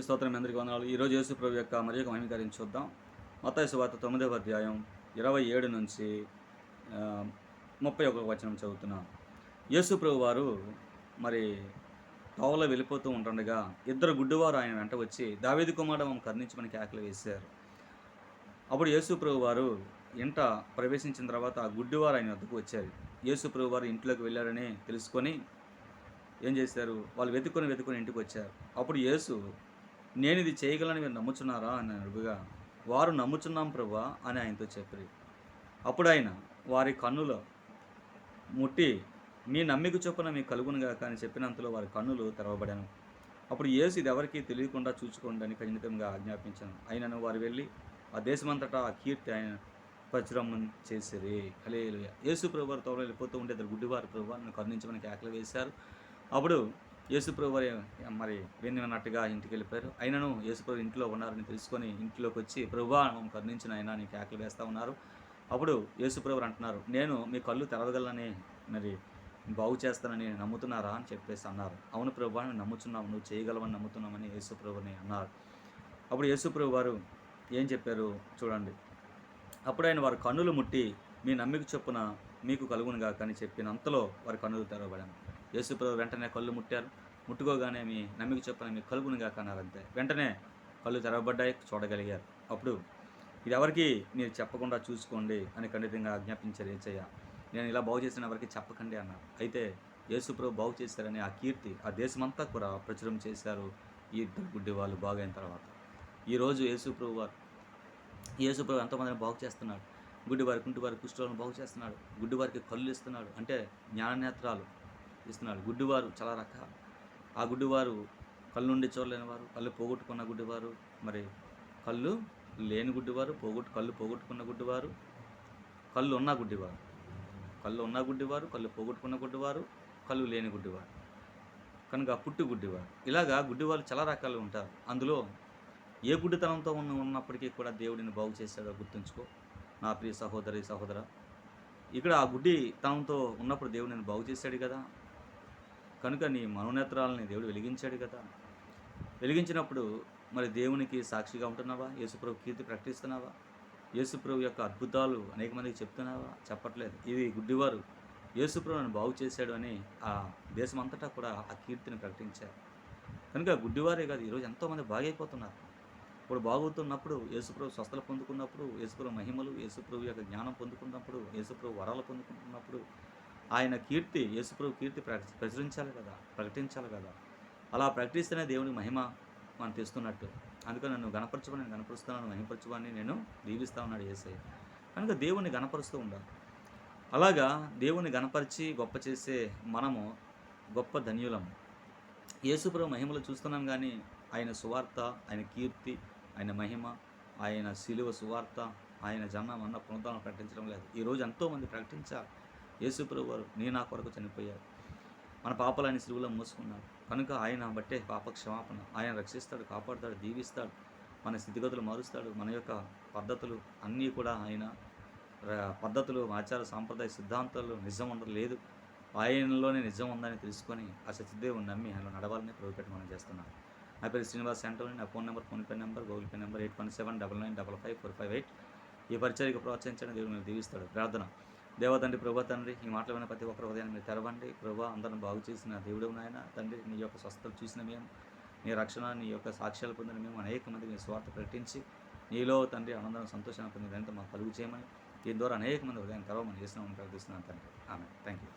దేవునికి స్తోత్రం, అందరికీ వందనాలు. ఈరోజు యేసు ప్రభు యొక్క మరి యొక్క మహిమ కార్యం చూద్దాం. మత్తయి సువార్త 9వ అధ్యాయం 27 నుంచి 31 వచనం చదువుతున్నాం. యేసు ప్రభు వారు మరి తోవలో వెళ్ళిపోతూ ఉంటుండగా ఇద్దరు గుడ్డివారు ఆయన వెంట వచ్చి, దావీదు కుమారుడా మమ్మల్ని కరుణించమని కేకలు వేశారు. అప్పుడు యేసు ప్రభు వారు ఇంట ప్రవేశించిన తర్వాత ఆ గుడ్డివారు ఆయన వద్దకు వచ్చారు. యేసు ప్రభు వారు ఇంట్లోకి వెళ్ళారని తెలుసుకొని ఏం చేశారు, వాళ్ళు వెతుక్కొని ఇంటికి వచ్చారు. అప్పుడు యేసు, నేను ఇది చేయగలని మీరు నమ్ముచున్నారా అని అడుగుగా, వారు నమ్ముచున్నాం ప్రభువా అని ఆయనతో చెప్పారు. అప్పుడు ఆయన వారి కన్నులు ముట్టి, మీ నమ్మిక చొప్పున మీకు కలుగునుగాక అని చెప్పినంతలో వారి కన్నులు తెరవబడాను. అప్పుడు యేసు ఇది ఎవరికీ తెలియకుండా చూసుకోండి అని ఖండితంగా ఆజ్ఞాపించాను. అయినను వారు వెళ్ళి ఆ దేశమంతటా ఆ కీర్తి ఆయన ప్రచురం చేసిరి. హల్లెలూయా. యేసు ప్రభు వారు తోవలో వెళ్ళిపోతూ ఉంటే ఇద్దరు గుడ్డివారు ప్రభువా నన్ను కరుణించమని కేకలు వేశారు. అప్పుడు యేసుప్రభు వారు మరి విన్నట్టుగా ఇంటికి వెళ్ళిపోయారు. అయినను యేసుప్రభు ఇంట్లో ఉన్నారని తెలుసుకొని ఇంట్లోకి వచ్చి, ప్రభువా మమ్మల్ని కరుణించిన ఆయన అని కేకలు వేస్తూ ఉన్నారు. అప్పుడు యేసుప్రభు అంటున్నారు, నేను మీ కళ్ళు తెరవగలనని మరి బాగు చేస్తానని నమ్ముతున్నారా అని చెప్పేసి అన్నారు. అవును ప్రభువా నేను నమ్ముతున్నావు, నువ్వు చేయగలవని నమ్ముతున్నామని యేసుప్రభుని అన్నారు. అప్పుడు యేసుప్రభు వారు ఏం చెప్పారు చూడండి. అప్పుడు ఆయన వారి కన్నులు ముట్టి, మీ నమ్మిక చొప్పున మీకు కలుగునుగాక అని చెప్పినంతలో వారి కన్నులు తెరవబడాను. యేసుప్రభు వెంటనే కళ్ళు ముట్టారు. ముట్టుకోగానే మీ నమ్మిక చొప్పున మీకు కలుగునుగాక అన్నారు. అంతే, వెంటనే కళ్ళు తెరవబడ్డాయి, చూడగలిగారు. అప్పుడు ఇది ఎవరికి మీరు చెప్పకుండా చూసుకోండి అని ఖండితంగా ఆజ్ఞాపించారు యేసయ్య. నేను ఇలా బాగు చేసిన ఎవరికి చెప్పకండి అన్నారు. అయితే యేసుప్రభు బాగు చేశారని ఆ కీర్తి ఆ దేశమంతా కూడా ప్రచురం చేశారు. ఈ ఇద్దరు గుడ్డి వాళ్ళు బాగైన తర్వాత ఈరోజు యేసుప్రభు ఎంతోమందిని బాగు చేస్తున్నాడు. గుడ్డివారి, కుంటివారి, కుష్ఠరోగులను బాగు చేస్తున్నాడు. గుడ్డివారికి కళ్ళు ఇస్తున్నాడు, అంటే జ్ఞాననేత్రాలు ఇస్తున్నాడు. గుడ్డివారు చాలా రకాలు. ఆ గుడ్డివారు కళ్ళు నుండి చూడలేని వారు, కళ్ళు పోగొట్టుకున్న గుడ్డివారు, మరి కళ్ళు లేని గుడ్డివారు, కళ్ళు పోగొట్టుకున్న గుడ్డివారు, కళ్ళు ఉన్న గుడ్డివారు, కళ్ళు పోగొట్టుకున్న గుడ్డివారు, కళ్ళు లేని గుడ్డివారు, కనుక పుట్టి గుడ్డివారు. ఇలాగా గుడ్డివారు చాలా రకాలు ఉంటారు. అందులో ఏ గుడ్డితనంతో ఉన్నప్పటికీ కూడా దేవుడిని బాగు చేశాడో గుర్తుంచుకో నా ప్రియ సహోదరి సహోదర. ఇక్కడ ఆ గుడ్డితనంతో ఉన్నప్పుడు దేవుడు నేను బాగు చేశాడు కదా, కనుక నీ మనోనేత్రాలని దేవుడు వెలిగించాడు కదా. వెలిగించినప్పుడు మరి దేవునికి సాక్షిగా ఉంటున్నావా? యేసుప్రభు కీర్తి ప్రకటిస్తున్నావా? యేసుప్రభు యొక్క అద్భుతాలు అనేక మందికి చెప్తున్నావా? చెప్పట్లేదు. ఇది గుడ్డివారు యేసుప్రభు నన్ను బాగు చేశాడు అని ఆ దేశం అంతటా కూడా ఆ కీర్తిని ప్రకటించారు. కనుక గుడ్డివారే కాదు, ఈరోజు ఎంతోమంది బాగైపోతున్నారు. ఇప్పుడు బాగుతున్నప్పుడు, యేసుప్రభు స్వస్థలు పొందుకున్నప్పుడు, యేసుప్రభు మహిమలు, యేసుప్రభు యొక్క జ్ఞానం పొందుకున్నప్పుడు, యేసుప్రభు వరాలు పొందుకుంటున్నప్పుడు ఆయన కీర్తి, యేసుప్రభు కీర్తి ప్రకటించాలి కదా. అలా ప్రకటిస్తేనే దేవునికి మహిమ మనం తెస్తున్నట్టు. అందుకని నన్ను గణపరచుకొని నేను గణపరుస్తున్నాను, మహిమపరచువాన్ని నేను దీవిస్తా ఉన్నాడు యేసయ్య. కనుక దేవుణ్ణి గణపరుస్తూ ఉండాలి. అలాగా దేవుణ్ణి గణపరిచి గొప్ప చేసే మనము గొప్ప ధన్యులము. యేసుప్రభు మహిమలు చూస్తున్నాం కానీ ఆయన సువార్త, ఆయన కీర్తి, ఆయన మహిమ, ఆయన శిలువ సువార్త, ఆయన జన్మ మరణ పునరుద్ధరణ ప్రకటించడం లేదు. ఈరోజు ఎంతోమంది ప్రకటించాలి. యేసుప్రభు వారు నీ నా కొరకు చనిపోయారు, మన పాపాలని శిలువలో మోసుకున్నాడు. కనుక ఆయన బట్టే పాప క్షమాపణ. ఆయన రక్షిస్తాడు, కాపాడుతాడు, దీవిస్తాడు, మన స్థితిగతులు మారుస్తాడు. మన యొక్క పద్ధతులు అన్నీ కూడా ఆయన పద్ధతులు, ఆచార సాంప్రదాయ సిద్ధాంతాలు నిజం ఉండలేదు, ఆయనలోనే నిజం ఉందని తెలుసుకొని ఆ సత్యదేవుని నమ్మి ఆయన నడవాలని ప్రభుపెట్టి మనం చేస్తున్నాం. నా పేరు శ్రీనివాస్ సెంటర్. నా PhonePe number, Google pay number 8179955458. ఈ పరిచర్యకు ప్రోత్సహించండి, దేవుడు మీరు దీవిస్తాడు. ప్రార్థన. దేవతండ్రి, ప్రభా తండ్రి, ఈ మాటలు విన్న ప్రతి ఒక్కరి హృదయాన్ని మీరు తెరవండి. ప్రభా అందరిని బాగు చేసిన దేవుడు నాయన తండ్రి, నీ యొక్క స్వస్థతలు చూసిన మేము, నీ రక్షణ, నీ యొక్క సాక్ష్యాలు పొందిన మేము అనేక మందికి నీ స్వార్థ ప్రకటించి నీలో తండ్రి ఆనందం, సంతోషాన్ని పొందిన దాంతో మాకు కలుగు చేయమని, దీని ద్వారా అనేక మంది హృదయాన్ని తెరవమని చేసినామని ప్రార్థిస్తున్నాను తండ్రి. ఆమె. Thank you.